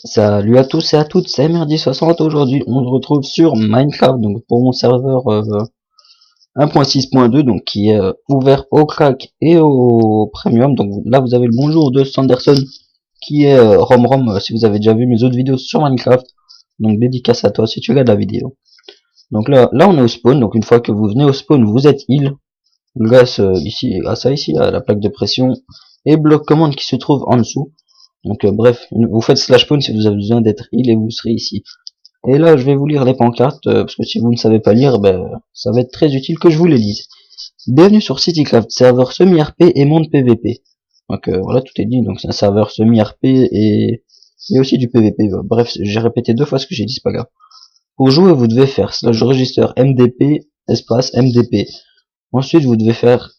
Salut à tous et à toutes, c'est Merdi60. Aujourd'hui, on se retrouve sur Minecraft, donc pour mon serveur 1.6.2, donc qui est ouvert au crack et au premium. Donc là, vous avez le bonjour de Sanderson, qui est RomRom, si vous avez déjà vu mes autres vidéos sur Minecraft. Donc dédicace à toi si tu regardes la vidéo. Donc là, on est au spawn. Donc une fois que vous venez au spawn, vous êtes heal grâce ici, grâce à ici, à la plaque de pression et bloc commande qui se trouve en dessous. Donc bref, vous faites slash spawn si vous avez besoin d'être heal et vous serez ici. Et là, je vais vous lire les pancartes, parce que si vous ne savez pas lire, ben, ça va être très utile que je vous les lise. Bienvenue sur CityCraft, serveur semi-RP et monde PVP. Donc voilà, tout est dit, donc c'est un serveur semi-RP et aussi du PVP. Bref, j'ai répété deux fois ce que j'ai dit, c'est pas grave. Pour jouer, vous devez faire slash register MDP, espace MDP. Ensuite, vous devez faire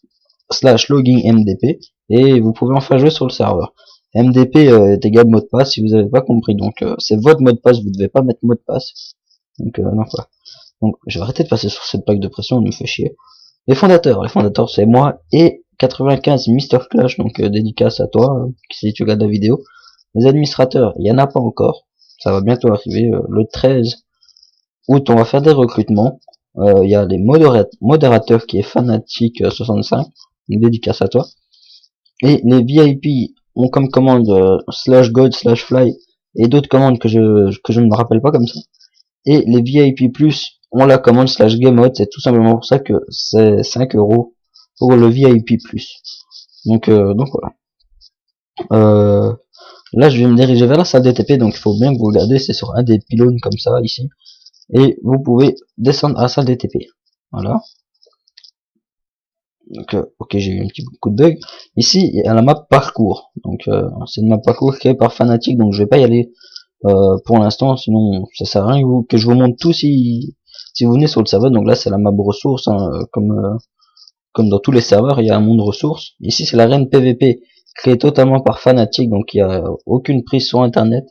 slash logging MDP, et vous pouvez enfin jouer sur le serveur. MDP est égal mot de passe si vous n'avez pas compris, donc c'est votre mot de passe, vous devez pas mettre mot de passe. Donc non quoi. Donc je vais arrêter de passer sur cette plaque de pression, on me fait chier. Les fondateurs c'est moi et 95 Mister Clash, donc dédicace à toi si tu regardes la vidéo. Les administrateurs, il y en a pas encore, ça va bientôt arriver le 13 août, on va faire des recrutements. Il y a les modérateurs qui est Fanatic 65, donc dédicace à toi. Et les VIP ont comme commande slash god slash fly et d'autres commandes que je ne me rappelle pas comme ça. Et les VIP plus ont la commande slash game mode, c'est tout simplement pour ça que c'est 5 euros pour le VIP plus. Donc voilà. Là je vais me diriger vers la salle DTP, donc il faut bien que vous regardez, c'est sur un des pylônes comme ça ici. Et vous pouvez descendre à la salle DTP. Voilà. Donc ok, j'ai eu un petit coup de bug. Ici il y a la map parcours, donc c'est une map parcours créée par Fnatic, donc je vais pas y aller pour l'instant, sinon ça sert à rien que je vous montre tout si vous venez sur le serveur. Donc là c'est la map ressources, hein, comme dans tous les serveurs il y a un monde ressources. Ici c'est l'arène PVP créée totalement par Fnatic, donc il y a aucune prise sur internet.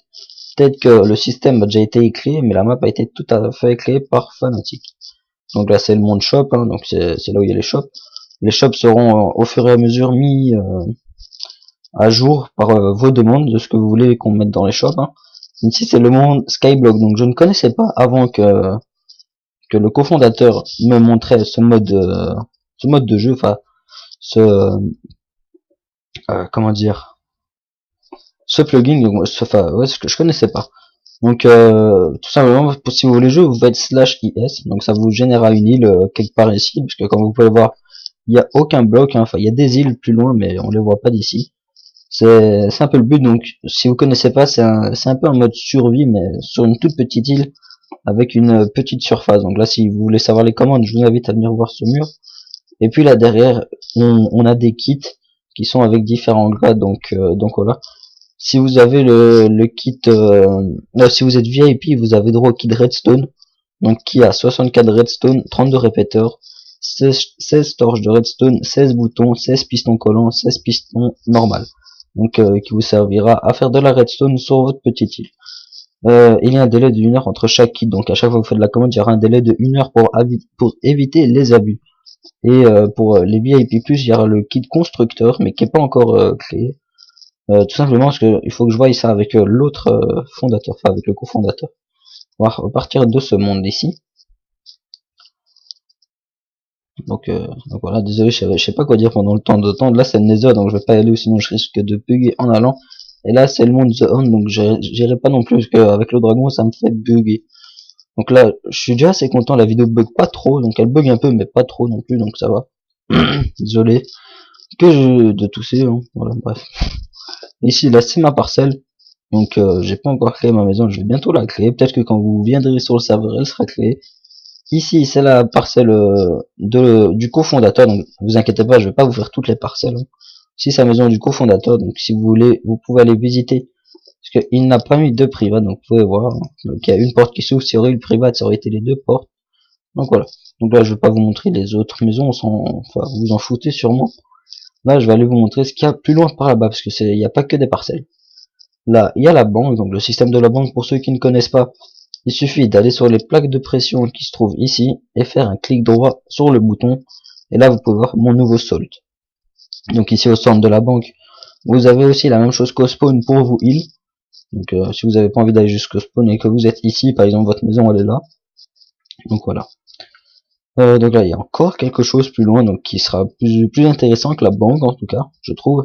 Peut-être que le système a déjà été créé, mais la map a été tout à fait créée par Fnatic. Donc là c'est le monde shop, hein, donc c'est là où il y a les shops. Les shops seront au fur et à mesure mis à jour par vos demandes de ce que vous voulez qu'on mette dans les shops. Hein. Ici c'est le monde Skyblock, donc je ne connaissais pas avant que le cofondateur me montrait ce mode de jeu, enfin ce comment dire, ce plugin, donc, enfin ouais, ce que je connaissais pas. Donc tout simplement, si vous voulez jouer, vous faites slash is, donc ça vous générera une île quelque part ici, parce que comme vous pouvez le voir, il n'y a aucun bloc, hein. Enfin il y a des îles plus loin, mais on les voit pas d'ici. C'est un peu le but, donc si vous connaissez pas, c'est un peu un mode survie, mais sur une toute petite île, avec une petite surface. Donc là, si vous voulez savoir les commandes, je vous invite à venir voir ce mur. Et puis là derrière, on a des kits qui sont avec différents grades, donc voilà. Si vous avez le kit, si vous êtes VIP, vous avez droit au kit Redstone, donc qui a 64 Redstone, 32 répéteurs, 16 torches de Redstone, 16 boutons, 16 pistons collants, 16 pistons normal. Donc qui vous servira à faire de la Redstone sur votre petite île. Il y a un délai de 1 heure entre chaque kit, donc à chaque fois que vous faites de la commande, il y aura un délai de 1 heure pour éviter les abus. Et pour les VIP+, il y aura le kit constructeur, mais qui n'est pas encore créé. Tout simplement parce que il faut que je voie ça avec l'autre fondateur, enfin avec le cofondateur. On va repartir de ce monde ici. Donc voilà, désolé, je sais pas quoi dire pendant le temps de là c'est le Nether, donc je vais pas y aller, sinon je risque de bugger en allant. Et là c'est le monde The Horn, donc j'irai pas non plus parce qu'avec le dragon ça me fait bugger. Donc là je suis déjà assez content, la vidéo bug pas trop, donc elle bug un peu mais pas trop non plus, donc ça va. Désolé de tousser, hein. Voilà, bref. Ici là c'est ma parcelle, donc j'ai pas encore créé ma maison, je vais bientôt la créer, peut-être que quand vous viendrez sur le serveur elle sera créée. Ici c'est la parcelle du cofondateur, donc vous inquiétez pas, je vais pas vous faire toutes les parcelles. Hein. Ici c'est la maison du cofondateur, donc si vous voulez vous pouvez aller visiter, parce qu'il n'a pas mis de privat, donc vous pouvez voir, hein. Donc il y a une porte qui s'ouvre, s'il y aurait eu le privat ça aurait été les deux portes, donc voilà. Donc là je vais pas vous montrer les autres maisons, enfin vous en foutez sûrement. Là je vais aller vous montrer ce qu'il y a plus loin par là-bas, parce que il n'y a pas que des parcelles. Là il y a la banque, donc le système de la banque pour ceux qui ne connaissent pas. Il suffit d'aller sur les plaques de pression qui se trouvent ici et faire un clic droit sur le bouton. Et là, vous pouvez voir mon nouveau solde. Donc ici au centre de la banque, vous avez aussi la même chose qu'au spawn pour vous heal. Donc si vous avez pas envie d'aller jusqu'au spawn et que vous êtes ici, par exemple votre maison elle est là. Donc voilà. Donc là il y a encore quelque chose plus loin, donc qui sera plus intéressant que la banque en tout cas, je trouve.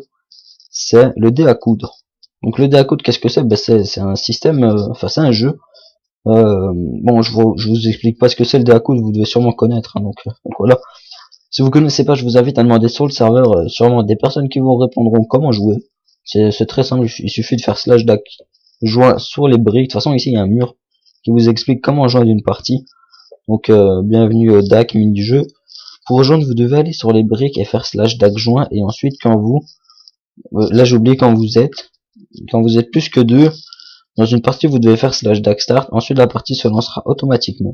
C'est le dé à coudre. Donc le dé à coudre, qu'est-ce que c'est? Ben c'est un système, enfin c'est un jeu. Bon, je vous explique pas ce que c'est le dé à coudre, vous devez sûrement connaître. Hein, donc voilà. Si vous connaissez pas, je vous invite à demander sur le serveur, sûrement des personnes qui vous répondront comment jouer. C'est très simple, il suffit de faire slash dac joint sur les briques. De toute façon ici il y a un mur qui vous explique comment joindre une partie. Donc bienvenue dac mini-jeu. Pour rejoindre, vous devez aller sur les briques et faire slash dac joint, et ensuite quand vous là j'ai oublié quand vous êtes plus que deux dans une partie, vous devez faire slash dac start. Ensuite la partie se lancera automatiquement.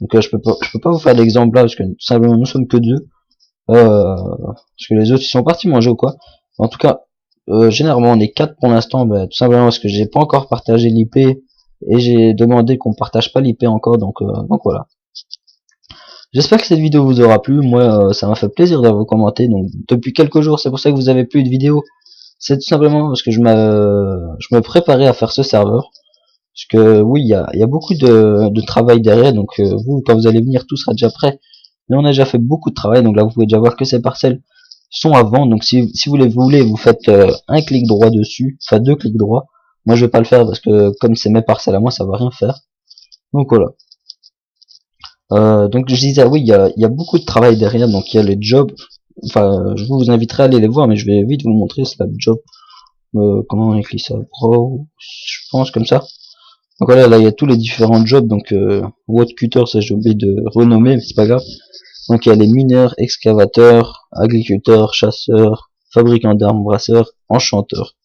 Donc je peux pas vous faire l'exemple là parce que tout simplement nous sommes que deux. Parce que les autres ils sont partis manger ou quoi. En tout cas, généralement on est 4 pour l'instant, tout simplement parce que j'ai pas encore partagé l'IP et j'ai demandé qu'on partage pas l'IP encore, donc voilà. J'espère que cette vidéo vous aura plu. Moi ça m'a fait plaisir de vous commenter. Donc depuis quelques jours, c'est pour ça que vous avez plus de vidéos. C'est tout simplement parce que je me préparais à faire ce serveur. Parce que oui, il y a beaucoup de travail derrière, donc vous, quand vous allez venir, tout sera déjà prêt. Mais on a déjà fait beaucoup de travail, donc là vous pouvez déjà voir que ces parcelles sont à vendre. Donc si vous les voulez, vous faites un clic droit dessus, enfin 2 clics droits. Moi je vais pas le faire parce que comme c'est mes parcelles à moi, ça va rien faire. Donc voilà. Donc je disais, oui, il y a beaucoup de travail derrière, donc il y a les jobs. Enfin, je vous inviterai à aller les voir, mais je vais vite vous montrer Slab Job. Comment on écrit ça? Pro, je pense comme ça. Donc voilà, là il y a tous les différents jobs, donc Woodcutter, ça j'ai oublié de renommer, mais c'est pas grave. Donc il y a les mineurs, excavateurs, agriculteurs, chasseurs, fabricants d'armes, brasseurs, enchanteurs.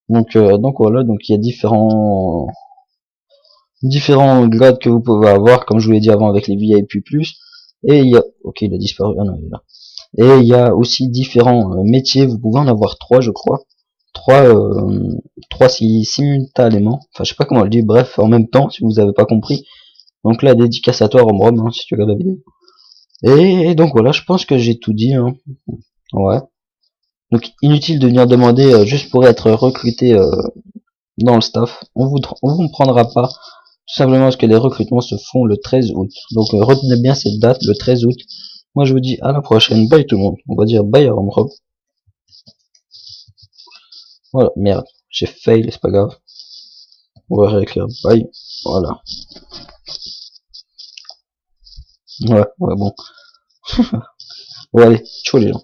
Donc voilà, donc il y a différents grades que vous pouvez avoir, comme je vous l'ai dit avant avec les VIP+. Et il y a, ok il a disparu, ah non il est là. Et il y a aussi différents métiers, vous pouvez en avoir 3 je crois. 3 simultanément, enfin je sais pas comment on le dit, bref en même temps si vous avez pas compris. Donc là dédicace à toi Romrom, hein, si tu regardes la vidéo. Et donc voilà, je pense que j'ai tout dit, hein. Ouais. Donc inutile de venir demander juste pour être recruté dans le staff. On vous prendra pas, tout simplement parce que les recrutements se font le 13 août. Donc retenez bien cette date, le 13 août. Moi je vous dis à la prochaine, bye tout le monde. On va dire bye à Romrom. Voilà, merde, j'ai fail, c'est pas grave. On va réécrire bye, voilà. Ouais, bon. Bon allez, ciao les gens.